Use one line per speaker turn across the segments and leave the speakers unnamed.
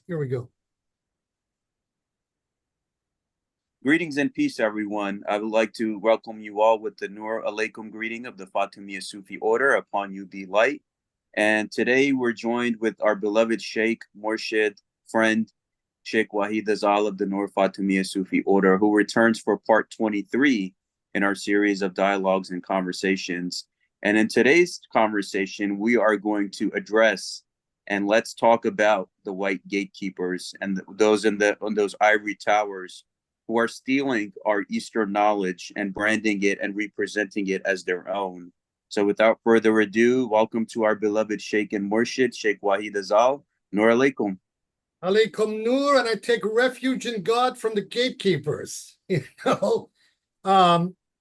Here we go.
Greetings and peace, everyone. I would like to welcome you all with the Nur Alaikum greeting of the Fatimiyya Sufi order. Upon you be light. And today we're joined with our beloved Sheikh, Murshid, friend, Shaykh Wahid Azal of the Nur Fatimiyya Sufi order, who returns for part 23 in our series of dialogues and conversations. And in today's conversation, we are going to address and let's talk about the white gatekeepers and those on those ivory towers who are stealing our Eastern knowledge and branding it and representing it as their own. So without further ado, welcome to our beloved Sheikh and Murshid, Shaykh Wahid Azal. Nur alaikum.
Alaikum Nur, and I take refuge in God from the gatekeepers.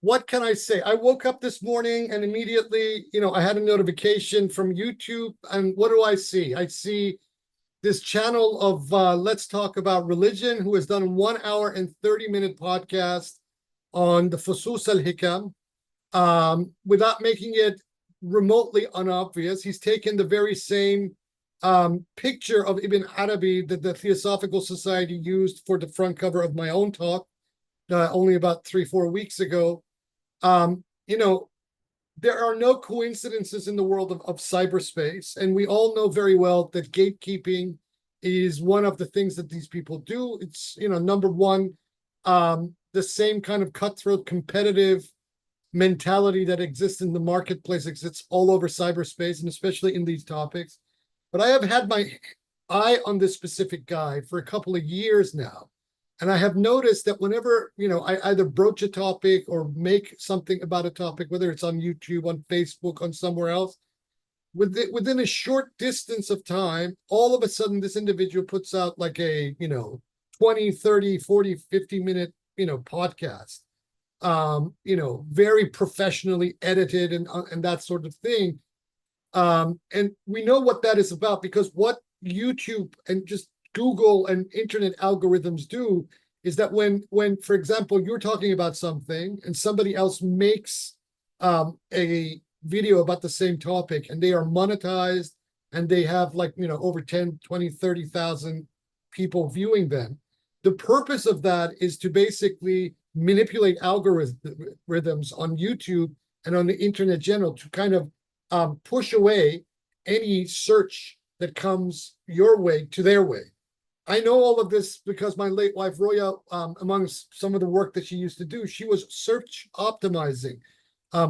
What can I say? I woke up this morning and immediately, I had a notification from YouTube, and what do I see? I see this channel of Let's Talk About Religion, who has done a 1 hour and 30-minute podcast on the Fusus al-Hikam, without making it remotely unobvious. He's taken the very same picture of Ibn Arabi that the Theosophical Society used for the front cover of my own talk only about 3-4 weeks ago. There are no coincidences in the world of cyberspace, and we all know very well that gatekeeping is one of the things that these people do. It's, number one, the same kind of cutthroat competitive mentality that exists in the marketplace exists all over cyberspace, and especially in these topics. But I have had my eye on this specific guy for a couple of years now. And I have noticed that whenever, I either broach a topic or make something about a topic, whether it's on YouTube, on Facebook, on somewhere else, within a short distance of time, all of a sudden this individual puts out like a, 20, 30, 40, 50-minute, podcast, very professionally edited and that sort of thing. And we know what that is about, because what YouTube and just Google and internet algorithms do is that when, for example, you're talking about something and somebody else makes a video about the same topic and they are monetized and they have over 10, 20, 30,000 people viewing them, the purpose of that is to basically manipulate algorithms on YouTube and on the internet general to kind of push away any search that comes your way to their way. I know all of this because my late wife, Roya, amongst some of the work that she used to do, she was search optimizing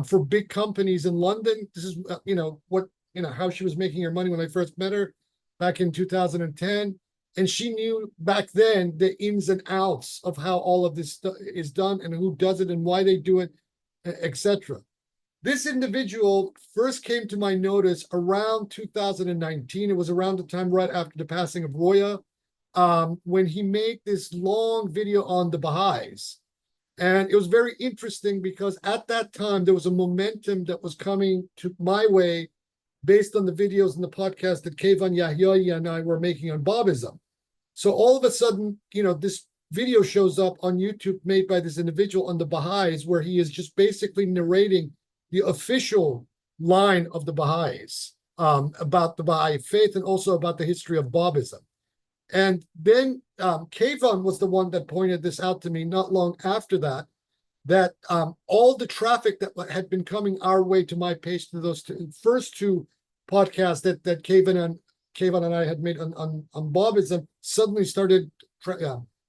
for big companies in London. This is, how she was making her money when I first met her back in 2010. And she knew back then the ins and outs of how all of this is done and who does it and why they do it, etc. This individual first came to my notice around 2019. It was around the time right after the passing of Roya, when he made this long video on the Baha'is. And it was very interesting because at that time, there was a momentum that was coming to my way based on the videos and the podcast that Kayvan Yahya and I were making on Babism. So all of a sudden, this video shows up on YouTube made by this individual on the Baha'is, where he is just basically narrating the official line of the Baha'is about the Baha'i faith and also about the history of Babism. And then Kayvan was the one that pointed this out to me not long after that all the traffic that had been coming our way to my page, to those first two podcasts that Kayvan and I had made on Babism, suddenly started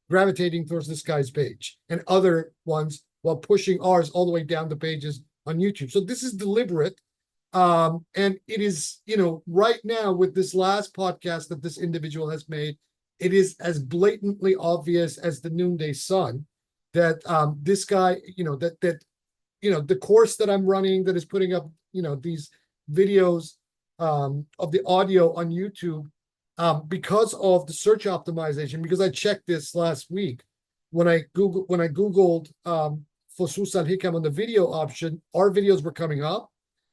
gravitating towards this guy's page and other ones, while pushing ours all the way down the pages on YouTube. So this is deliberate. And it is, right now with this last podcast that this individual has made, it is as blatantly obvious as the noonday sun that this guy, the course that I'm running that is putting up, these videos of the audio on YouTube, because of the search optimization, because I checked this last week when I Googled Fusus al-Hikam on the video option, our videos were coming up.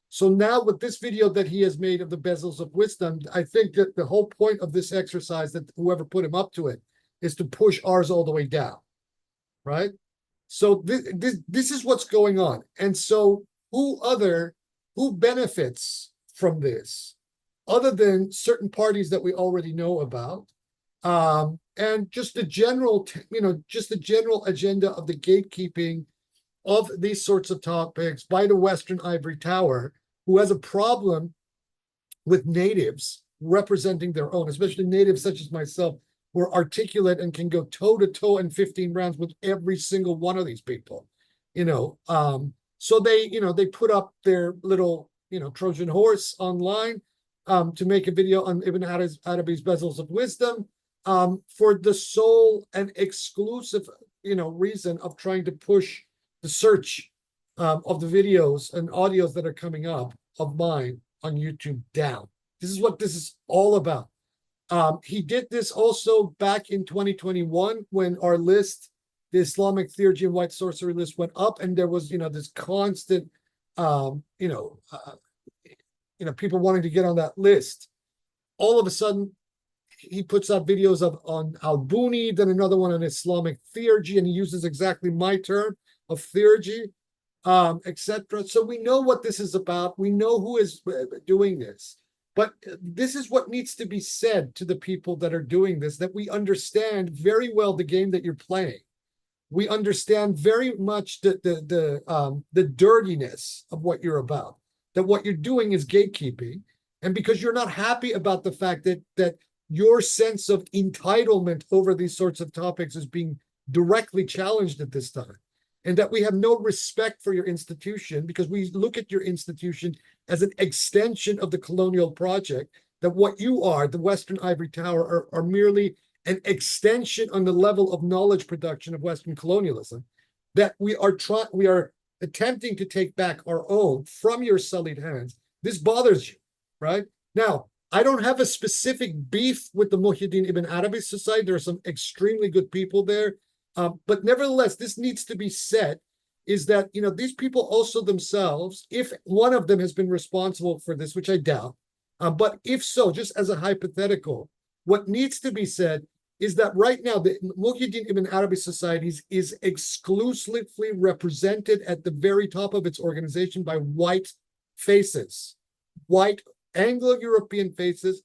So now with this video that he has made of the bezels of wisdom, I think that the whole point of this exercise, that whoever put him up to it, is to push ours all the way down, right? So this is what's going on. And so who benefits from this other than certain parties that we already know about? And just the general, just the general agenda of the gatekeeping of these sorts of topics by the Western Ivory Tower, who has a problem with natives representing their own, especially natives such as myself, who are articulate and can go toe to toe in 15 rounds with every single one of these people. So they put up their little Trojan horse online to make a video on Ibn Arabi's Bezels of Wisdom, for the sole and exclusive reason of trying to push the search of the videos and audios that are coming up of mine on YouTube down. This is what this is all about. He did this also back in 2021 when our list, the Islamic theurgy and white sorcery list, went up, and there was this constant people wanting to get on that list. All of a sudden, he puts out videos on Al-Buni, then another one on Islamic theurgy, and he uses exactly my term of theurgy, etc. So we know what this is about. We know who is doing this. But this is what needs to be said to the people that are doing this, that we understand very well the game that you're playing. We understand very much the dirtiness of what you're about, that what you're doing is gatekeeping. And because you're not happy about the fact that your sense of entitlement over these sorts of topics is being directly challenged at this time, and that we have no respect for your institution because we look at your institution as an extension of the colonial project, that what you are, the Western Ivory Tower, are merely an extension on the level of knowledge production of Western colonialism, that we are attempting to take back our own from your sullied hands. This bothers you, right? Now, I don't have a specific beef with the Muhyiddin Ibn Arabi Society. There are some extremely good people there. But nevertheless, this needs to be said, is that, these people also themselves, if one of them has been responsible for this, which I doubt, but if so, just as a hypothetical, what needs to be said is that right now, the Muhyiddin Ibn Arabi Society is exclusively represented at the very top of its organization by white faces, white Anglo-European faces.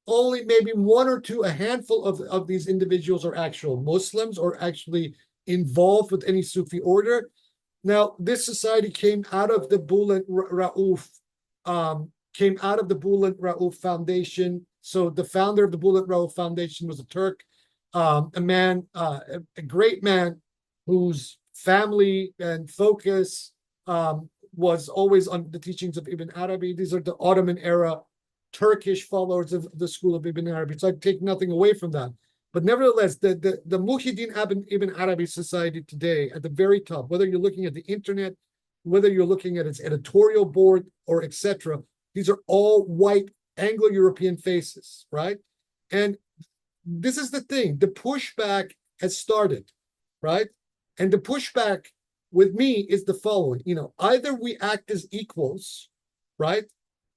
Only maybe one or two, a handful of these individuals are actual Muslims or actually involved with any Sufi order. Now, this society came out of the Bülent Rauf Foundation. So the founder of the Bülent Rauf Foundation was a Turk, a great man whose family and focus was always on the teachings of Ibn Arabi. These are the Ottoman era Turkish followers of the school of Ibn Arabi. So I take nothing away from that. But nevertheless, the Muhyiddin Ibn Arabi Society today, at the very top, whether you're looking at the internet, whether you're looking at its editorial board or etc., these are all white Anglo-European faces, right? And this is the thing. The pushback has started, right? And the pushback with me is the following. Either we act as equals, right,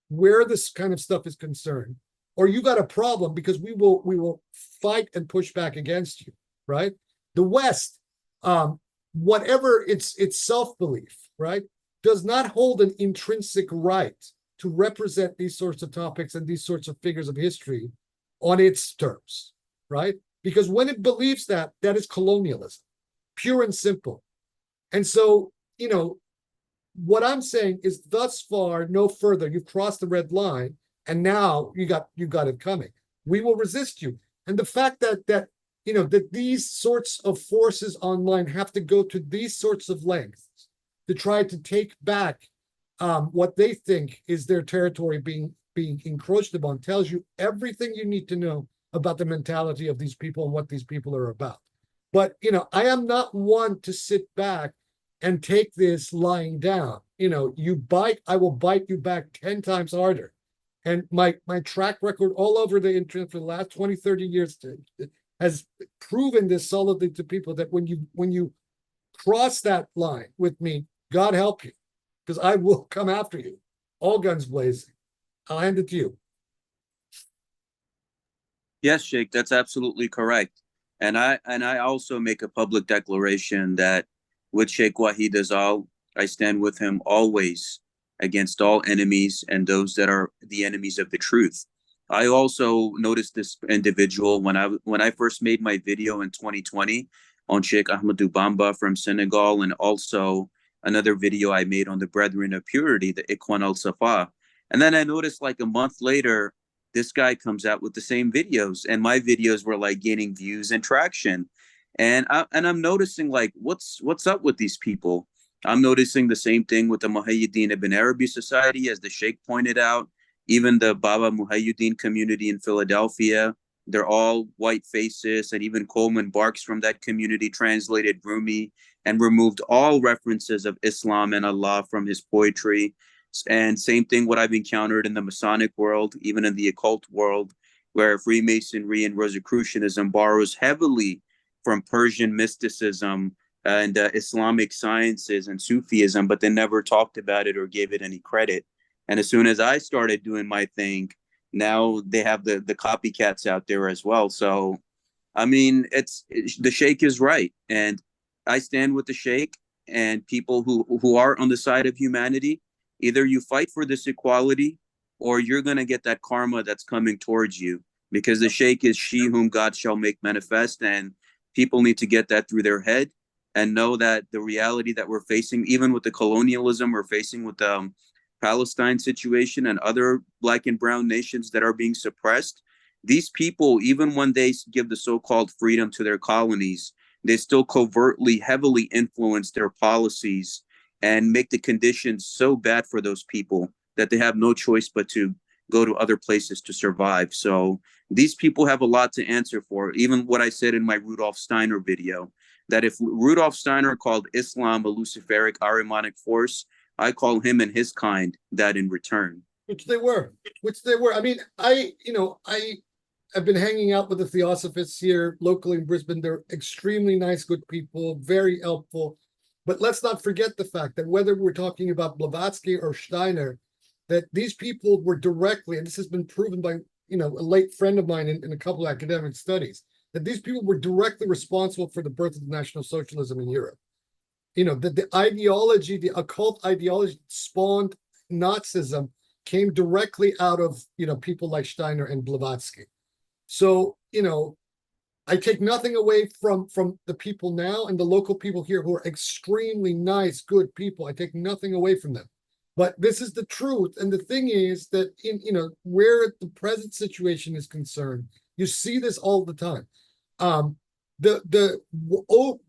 where this kind of stuff is concerned, or you got a problem, because we will fight and push back against you, right? The West, whatever its self-belief, right, does not hold an intrinsic right to represent these sorts of topics and these sorts of figures of history on its terms, right? Because when it believes that is colonialism, pure and simple. And so, what I'm saying is, thus far, no further. You've crossed the red line, and now you got it coming. We will resist you. And the fact that these sorts of forces online have to go to these sorts of lengths to try to take back what they think is their territory being encroached upon tells you everything you need to know about the mentality of these people and what these people are about. But I am not one to sit back and take this lying down. You bite, I will bite you back 10 times harder. And my track record all over the internet for the last 20, 30 years has proven this solidly to people, that when you cross that line with me, God help you, because I will come after you, all guns blazing. I'll hand it to you.
Yes, Sheikh, that's absolutely correct. And I also make a public declaration that with Shaykh Wahid Azal, I stand with him always against all enemies and those that are the enemies of the truth. I also noticed this individual when I first made my video in 2020 on Sheikh Ahmadou Bamba from Senegal, and also another video I made on the Brethren of Purity, the Ikhwan al Safa. And then I noticed like a month later, this guy comes out with the same videos, and my videos were like gaining views and traction. And I'm noticing like what's up with these people. I'm noticing the same thing with the Muhyiddin Ibn Arabi Society, as the Sheikh pointed out. Even the Baba Muhyiddin community in Philadelphia, they're all white faces, and even Coleman Barks from that community translated Rumi and removed all references of Islam and Allah from his poetry. And same thing what I've encountered in the Masonic world, even in the occult world, where Freemasonry and Rosicrucianism borrows heavily from Persian mysticism and Islamic sciences and Sufism, but they never talked about it or gave it any credit. And as soon as I started doing my thing, now they have the copycats out there as well. So, I mean, the Sheikh is right, and I stand with the Sheikh and people who are on the side of humanity. Either you fight for this equality, or you're gonna get that karma that's coming towards you, because the Sheikh is she whom God shall make manifest, and people need to get that through their head and know that the reality that we're facing, even with the colonialism we're facing with the Palestine situation and other black and brown nations that are being suppressed, these people, even when they give the so-called freedom to their colonies, they still covertly, heavily influence their policies and make the conditions so bad for those people that they have no choice but to go to other places to survive. So these people have a lot to answer for. Even what I said in my Rudolf Steiner video, that if Rudolf Steiner called Islam a Luciferic Ahrimanic force, I call him and his kind that in return.
Which they were. I mean, I've been hanging out with the Theosophists here locally in Brisbane. They're extremely nice, good people, very helpful. But let's not forget the fact that whether we're talking about Blavatsky or Steiner, that these people were directly, and this has been proven by a late friend of mine in a couple of academic studies, that these people were directly responsible for the birth of National Socialism in Europe. The ideology, the occult ideology spawned Nazism came directly out of, people like Steiner and Blavatsky. So, I take nothing away from the people now and the local people here who are extremely nice, good people. I take nothing away from them. But this is the truth. And the thing is that where the present situation is concerned, you see this all the time. The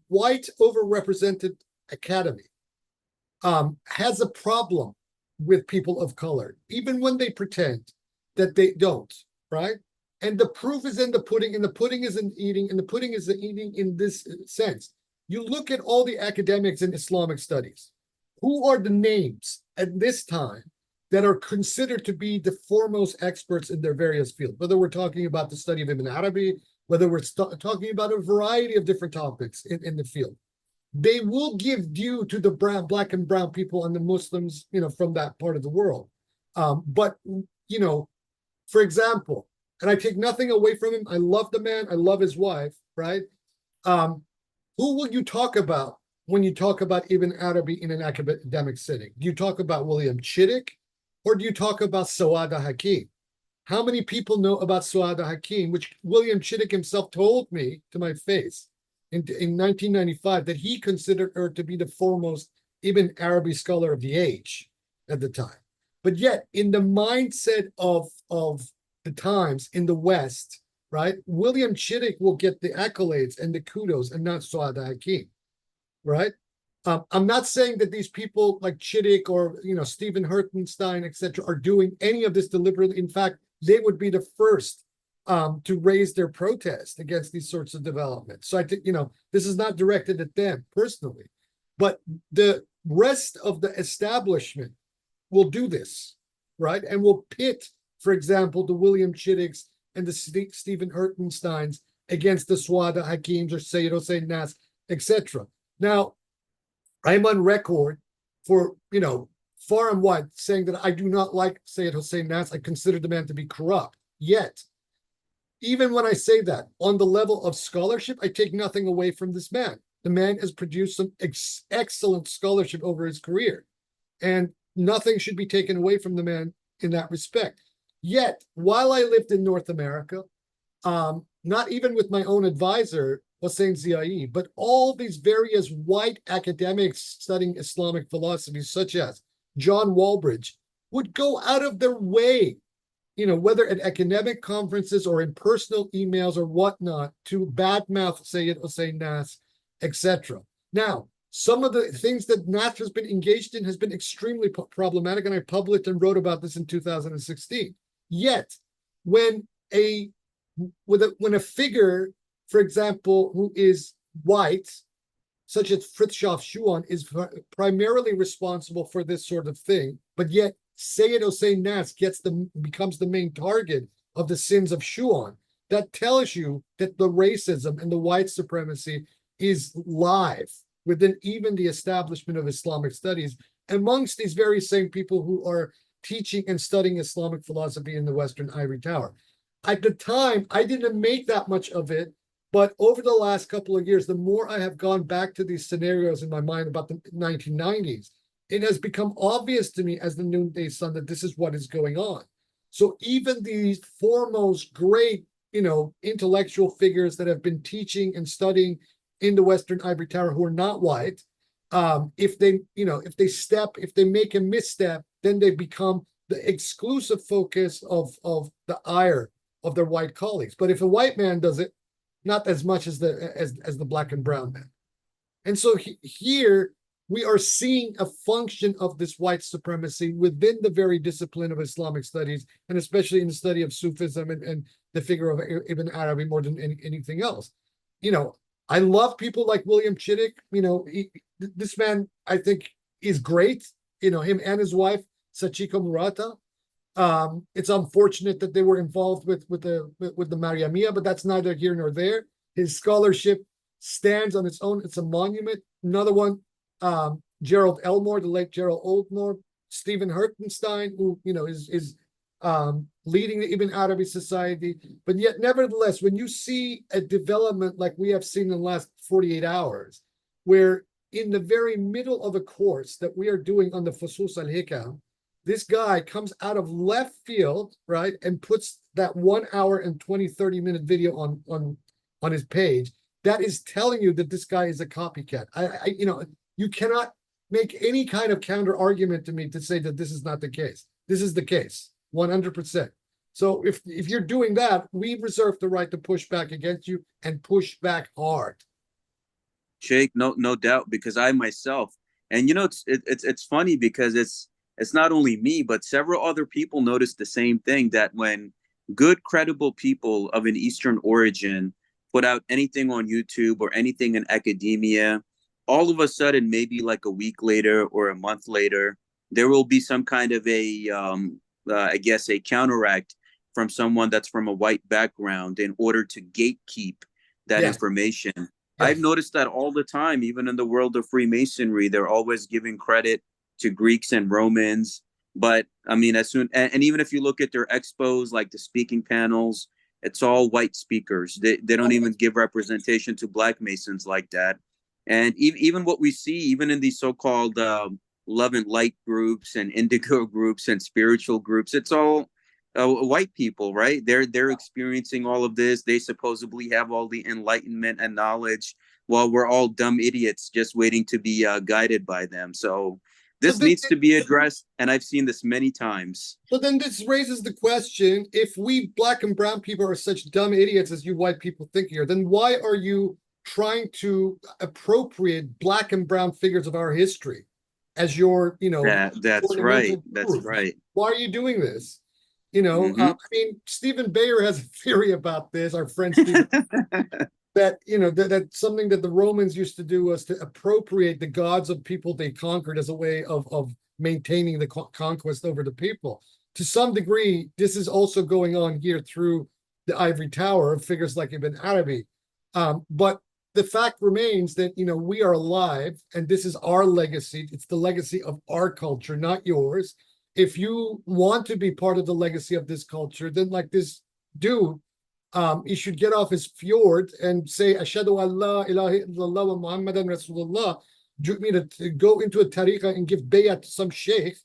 white overrepresented academy has a problem with people of color, even when they pretend that they don't, right? And the proof is in the pudding, and the pudding is in eating, and the pudding is in eating in this sense. You look at all the academics in Islamic studies. Who are the names at this time that are considered to be the foremost experts in their various fields? Whether we're talking about the study of Ibn Arabi, whether we're talking about a variety of different topics in the field, they will give due to the black and brown people and the Muslims, from that part of the world. But for example, and I take nothing away from him. I love the man. I love his wife, right? Who will you talk about when you talk about Ibn Arabi in an academic setting? Do you talk about William Chittick, or do you talk about Sawad Hakim? How many people know about Sawad Hakim, which William Chittick himself told me to my face in 1995 that he considered her to be the foremost Ibn Arabi scholar of the age at the time. But yet, in the mindset of the times in the West, right? William Chittick will get the accolades and the kudos, and not Sawad Hakim, right? I'm not saying that these people like Chittick or Stephen Hertenstein, etc., are doing any of this deliberately. In fact, they would be the first to raise their protest against these sorts of developments. So I think this is not directed at them personally, but the rest of the establishment will do this, right? And will pit, for example, the William Chitticks and the Stephen Hertensteins against the Sawad Hakims or Sayyid Hossein Nas, etc. Now, I'm on record for, far and wide saying that I do not like Sayyid Hossein Nas. I consider the man to be corrupt. Yet, even when I say that, on the level of scholarship, I take nothing away from this man. The man has produced some excellent scholarship over his career, and nothing should be taken away from the man in that respect. Yet, while I lived in North America, not even with my own advisor, Hossein Ziai, but all these various white academics studying Islamic philosophy, such as John Walbridge, would go out of their way, whether at academic conferences or in personal emails or whatnot, to badmouth Sayyid Hossein Nas, etc. Now, some of the things that Nas has been engaged in has been extremely problematic, and I published and wrote about this in 2016. Yet, when a figure, for example, who is white, such as Frithjof Schuon, is primarily responsible for this sort of thing, but yet Sayyid Hossein Nas becomes the main target of the sins of Schuon, that tells you that the racism and the white supremacy is live within even the establishment of Islamic studies amongst these very same people who are teaching and studying Islamic philosophy in the Western Ivory Tower. At the time, I didn't make that much of it, but over the last couple of years, the more I have gone back to these scenarios in my mind about the 1990s, it has become obvious to me as the noonday sun that this is what is going on. So even these foremost great, intellectual figures that have been teaching and studying in the Western Ivory Tower who are not white, if they make a misstep, then they become the exclusive focus of the ire of their white colleagues. But if a white man does it, not as much as the black and brown man. And so here we are seeing a function of this white supremacy within the very discipline of Islamic studies, and especially in the study of Sufism and the figure of Ibn Arabi more than anything else. I love people like William Chittick. This man, I think, is great. Him and his wife, Sachiko Murata. It's unfortunate that they were involved with the Mariamia, but that's neither here nor there. His scholarship stands on its own. It's a monument. Another one, Gerald Elmore, the late Gerald Oldmore, Stephen Hertenstein, who is leading the Ibn Arabi Society. But yet, nevertheless, when you see a development like we have seen in the last 48 hours, where in the very middle of a course that we are doing on the Fusus al-Hikam, this guy comes out of left field, right, and puts that 1 hour and 30-minute video on his page. That is telling you that this guy is a copycat. You cannot make any kind of counter argument to me to say that this is not the case. This is the case, 100%. So if you're doing that, we reserve the right to push back against you and push back hard.
Sheikh, no doubt, because I myself, and it's funny because it's not only me, but several other people noticed the same thing, that when good, credible people of an Eastern origin put out anything on YouTube or anything in academia, all of a sudden, maybe like a week later or a month later, there will be some kind of a counteract from someone that's from a white background in order to gatekeep that information. Yes. I've noticed that all the time, even in the world of Freemasonry, they're always giving credit to Greeks and Romans. But I mean, and even if you look at their expos, like the speaking panels, it's all white speakers. They don't even give representation to Black Masons like that. And even what we see, even in these so-called love and light groups and indigo groups and spiritual groups, it's all white people, right? They're experiencing all of this. They supposedly have all the enlightenment and knowledge, while we're all dumb idiots just waiting to be guided by them. So this needs to be addressed, and I've seen this many times.
So then this raises the question, if we Black and brown people are such dumb idiots as you white people think here, then why are you trying to appropriate Black and brown figures of our history as your,
that's right. That's right.
Why are you doing this? I mean, Stephen Bayer has a theory about this, our friend Stephen, that, that's something that the Romans used to do, was to appropriate the gods of people they conquered as a way of maintaining the conquest over the people. To some degree, this is also going on here through the Ivory Tower of figures like Ibn Arabi. But the fact remains that, we are alive, and this is our legacy. It's the legacy of our culture, not yours. If you want to be part of the legacy of this culture, then like this dude, he should get off his fjord and say, Ashhadu an la ilaha illallah wa Muhammadan Rasulullah, to go into a tariqah and give bayat to some sheikh.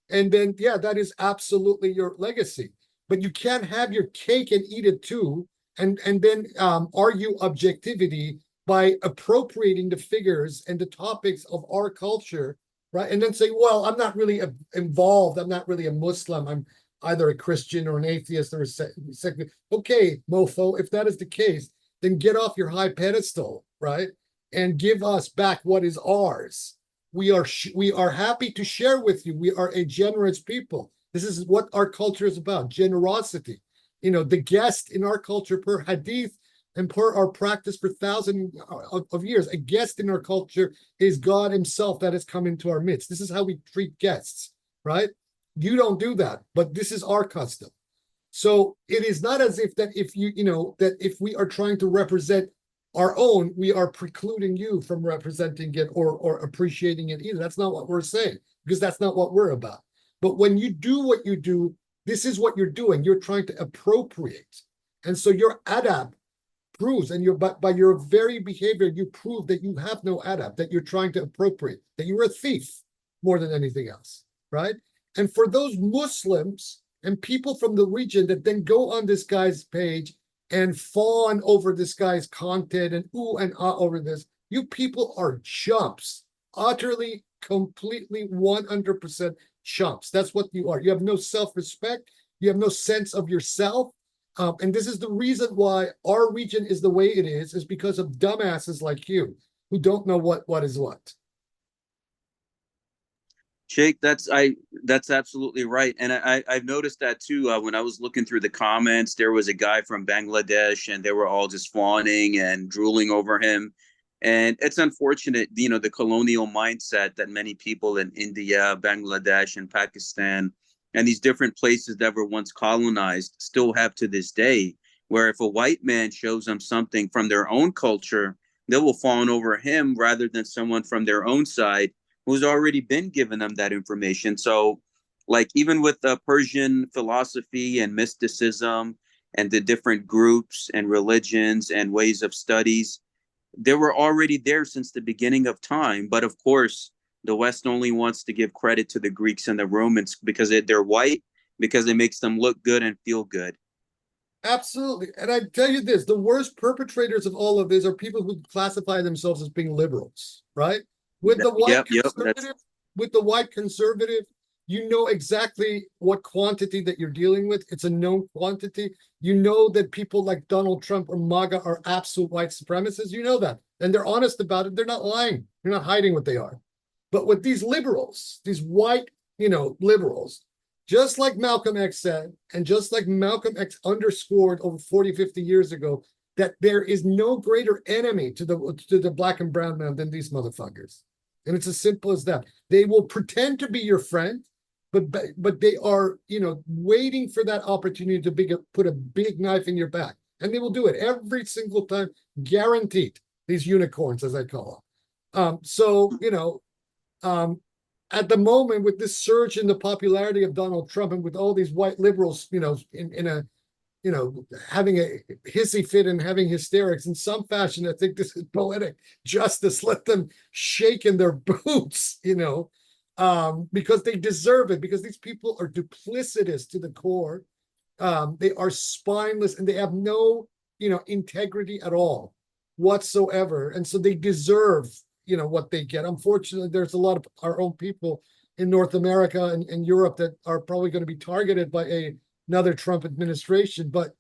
And then, that is absolutely your legacy. but you can't have your cake and eat it too, and then argue objectivity by appropriating the figures and the topics of our culture, right? And then say, well, I'm not really involved. I'm not really a Muslim. I'm either a Christian or an atheist or a secular. Okay, mofo, if that is the case, then get off your high pedestal, right? And give us back what is ours. We are happy to share with you. We are a generous people. This is what our culture is about, generosity. The guest in our culture, per hadith and per our practice for thousands of years, a guest in our culture is God himself that has come into our midst. This is how we treat guests, right? You don't do that, but this is our custom. So it is not as if that if we are trying to represent our own, we are precluding you from representing it or appreciating it either. That's not what we're saying, because that's not what we're about. But when you do what you do, this is what you're doing. You're trying to appropriate. And so your adab proves, and by your very behavior, you prove that you have no adab, that you're trying to appropriate, that you're a thief more than anything else, right? And for those Muslims and people from the region that then go on this guy's page and fawn over this guy's content and ooh and ah over this, you people are chumps, utterly, completely, 100% chumps. That's what you are. You have no self-respect. You have no sense of yourself. And this is the reason why our region is the way it is because of dumbasses like you who don't know what is what.
Sheikh, that's absolutely right, and I've noticed that too. When I was looking through the comments, there was a guy from Bangladesh, and they were all just fawning and drooling over him. And it's unfortunate, the colonial mindset that many people in India, Bangladesh, and Pakistan, and these different places that were once colonized still have to this day. Where if a white man shows them something from their own culture, they will fawn over him rather than someone from their own side who's already been given them that information. So, like, even with the Persian philosophy and mysticism and the different groups and religions and ways of studies, they were already there since the beginning of time. But of course, the West only wants to give credit to the Greeks and the Romans because they're white, because it makes them look good and feel good.
Absolutely. And I tell you this, the worst perpetrators of all of this are people who classify themselves as being liberals, right? With the white conservative, you know exactly what quantity that you're dealing with. It's a known quantity. You know that people like Donald Trump or MAGA are absolute white supremacists. You know that. And they're honest about it. They're not lying. They're not hiding what they are. But with these liberals, these white, liberals, just like Malcolm X said, and just like Malcolm X underscored over 40, 50 years ago, that there is no greater enemy to the black and brown man than these motherfuckers. And it's as simple as that. They will pretend to be your friend, but they are, waiting for that opportunity to put a big knife in your back. And they will do it every single time, guaranteed, these unicorns, as I call them. At the moment, with this surge in the popularity of Donald Trump and with all these white liberals, having a hissy fit and having hysterics in some fashion, I think this is poetic justice. Let them shake in their boots, because they deserve it, because these people are duplicitous to the core. They are spineless and they have no, integrity at all whatsoever. And so they deserve, what they get. Unfortunately, there's a lot of our own people in North America and Europe that are probably going to be targeted by another Trump administration. But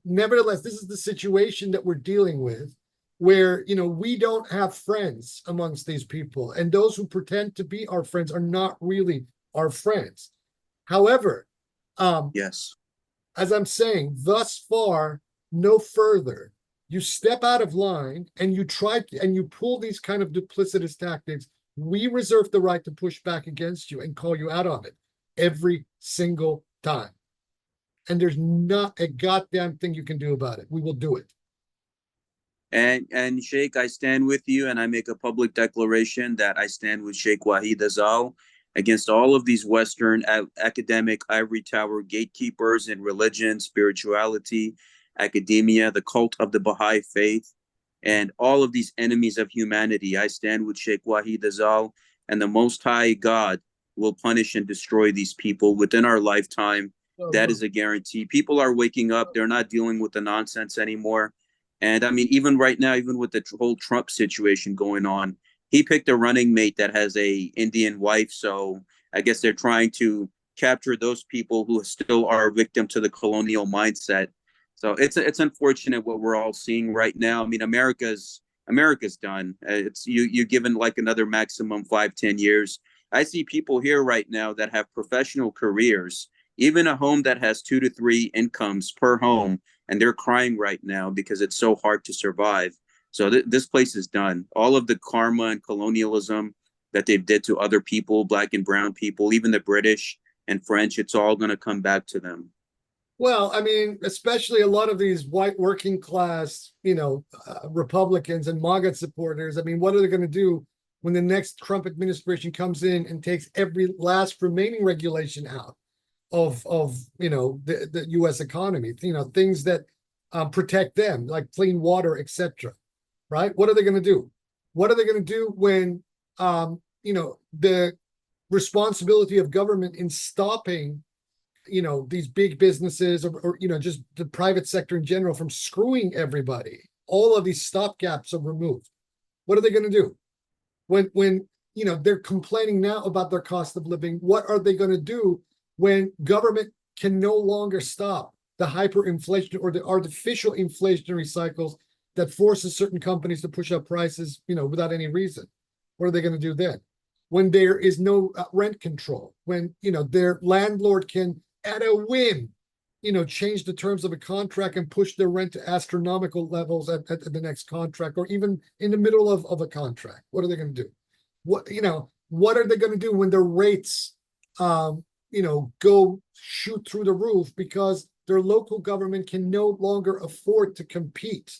nevertheless, this is the situation that we're dealing with, where, we don't have friends amongst these people. And those who pretend to be our friends are not really our friends. However,
yes,
as I'm saying, thus far, no further. You step out of line and you pull these kind of duplicitous tactics. We reserve the right to push back against you and call you out on it every single time. And there's not a goddamn thing you can do about it. We will do it.
And Sheikh, I stand with you, and I make a public declaration that I stand with Shaykh Wahid Azal against all of these Western academic ivory tower gatekeepers in religion, spirituality, academia, the cult of the Baha'i faith, and all of these enemies of humanity. I stand with Shaykh Wahid Azal, and the Most High God will punish and destroy these people within our lifetime That is a guarantee. People are waking up. They're not dealing with the nonsense anymore. And I mean, even right now, even with the whole Trump situation going on, he picked a running mate that has a Indian wife. So I guess they're trying to capture those people who still are victim to the colonial mindset. So it's unfortunate what we're all seeing right now. I mean, America's done. It's you given like another maximum 5-10 years. I see people here right now that have professional careers, even a home that has 2 to 3 incomes per home, and they're crying right now because it's so hard to survive. So this place is done. All of the karma and colonialism that they did to other people, black and brown people, even the British and French, it's all going to come back to them.
Well, I mean, especially a lot of these white working class, Republicans and MAGA supporters. I mean, what are they going to do when the next Trump administration comes in and takes every last remaining regulation out of the U.S. economy? Things that protect them, like clean water, etc. Right? What are they going to do? What are they going to do when the responsibility of government in stopping these big businesses or just the private sector in general from screwing everybody? All of these stopgaps are removed. What are they going to do when they're complaining now about their cost of living? What are they going to do when government can no longer stop the hyperinflation or the artificial inflationary cycles that forces certain companies to push up prices without any reason? What are they going to do then when there is no rent control, when their landlord can at a whim change the terms of a contract and push their rent to astronomical levels at the next contract, or even in the middle of a contract? What are they going to do? What are they going to do when their rates go shoot through the roof because their local government can no longer afford to compete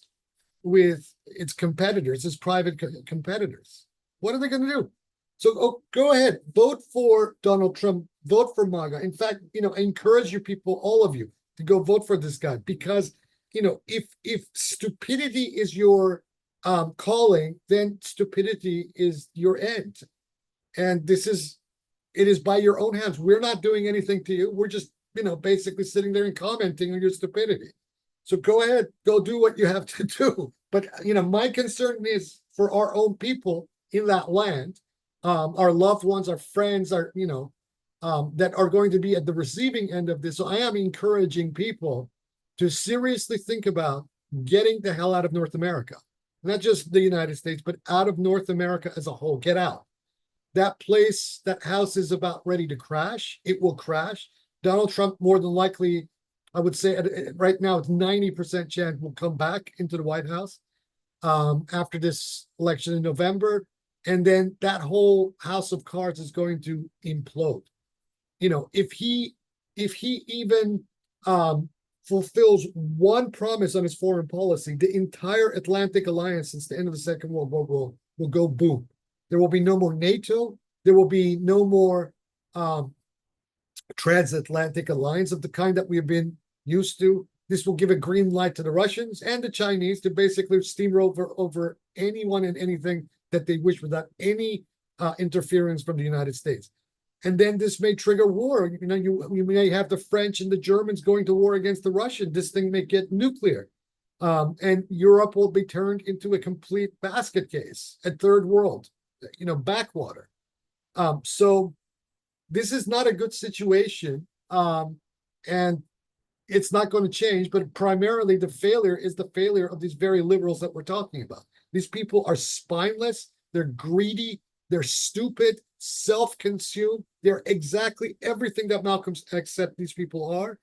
with its competitors, its private competitors? What are they going to do? So go ahead, vote for Donald Trump, vote for MAGA. In fact, I encourage you people, all of you, to go vote for this guy, because if stupidity is your calling, then stupidity is your end. And it is by your own hands. We're not doing anything to you. We're just basically sitting there and commenting on your stupidity. So go ahead, go do what you have to do. But my concern is for our own people in that land, our loved ones, our friends, that are going to be at the receiving end of this. So I am encouraging people to seriously think about getting the hell out of North America, not just the United States, but out of North America as a whole. Get out. That place, that house is about ready to crash. It will crash. Donald Trump, more than likely, I would say right now, it's 90% chance will come back into the White House after this election in November. And then that whole house of cards is going to implode. If he even fulfills one promise on his foreign policy, the entire Atlantic alliance since the end of the Second World War will go boom. There will be no more NATO. There will be no more transatlantic alliance of the kind that we have been used to. This will give a green light to the Russians and the Chinese to basically steamroll over anyone and anything that they wish without any interference from the United States. And then this may trigger war. You may have the French and the Germans going to war against the Russians. This thing may get nuclear. And Europe will be turned into a complete basket case, a third world, backwater. So this is not a good situation. And it's not going to change, but primarily the failure is the failure of these very liberals that we're talking about. These people are spineless, they're greedy, they're stupid, self-consumed. They're exactly everything that Malcolm X said these people are.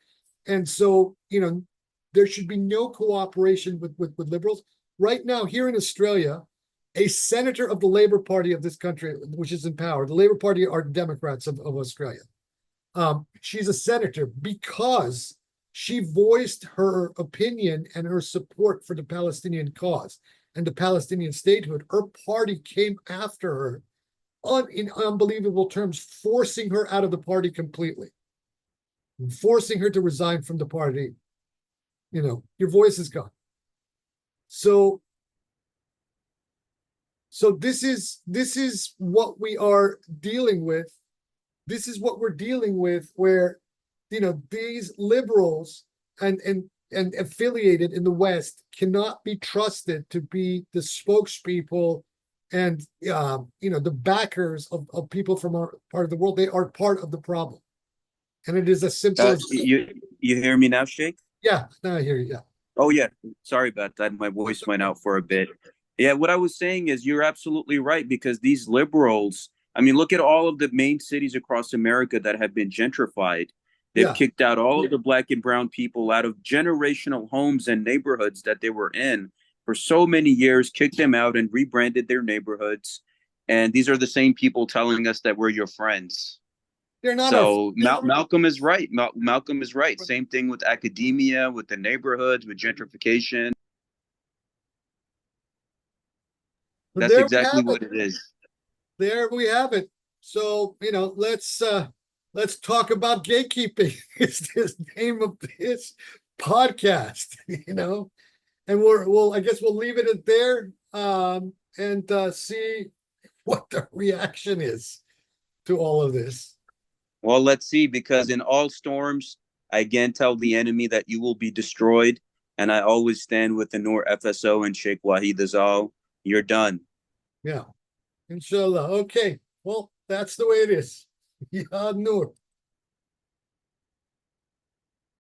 And so, there should be no cooperation with liberals. Right now, here in Australia, a senator of the Labour Party of this country, which is in power, the Labour Party are Democrats of Australia. She's a senator because she voiced her opinion and her support for the Palestinian cause and the Palestinian statehood. Her party came after her in unbelievable terms, forcing her out of the party completely, forcing her to resign from the party. Your voice is gone. So this is what we are dealing with. This is what we're dealing with, where these liberals and affiliated in the West cannot be trusted to be the spokespeople and the backers of people from our part of the world. They are part of the problem, and it is as simple as
You hear me now, Sheikh?
yeah. Now I hear you. Yeah,
Oh yeah, sorry about that. My voice went out for a bit. Yeah, what I was saying is you're absolutely right because these liberals, I mean, look at all of the main cities across America that have been gentrified. They've
yeah.
kicked out all of the black and brown people out of generational homes and neighborhoods that they were in for so many years, kicked them out and rebranded their neighborhoods. And these are the same people telling us that we're your friends.
They're not our.
So Malcolm is right. Malcolm is right. Same thing with academia, with the neighborhoods, with gentrification.
But
That's
there we
exactly
have
what
it.
it is.
There we have it. So let's talk about gatekeeping. Is the name of this podcast? And I guess we'll leave it at there. And see what the reaction is to all of this.
Well, let's see, because in all storms, I again tell the enemy that you will be destroyed. And I always stand with the Noor FSO and Shaykh Wahid Azal. You're done.
Yeah, inshallah. Okay. Well, that's the way it is. Yeah, Noor.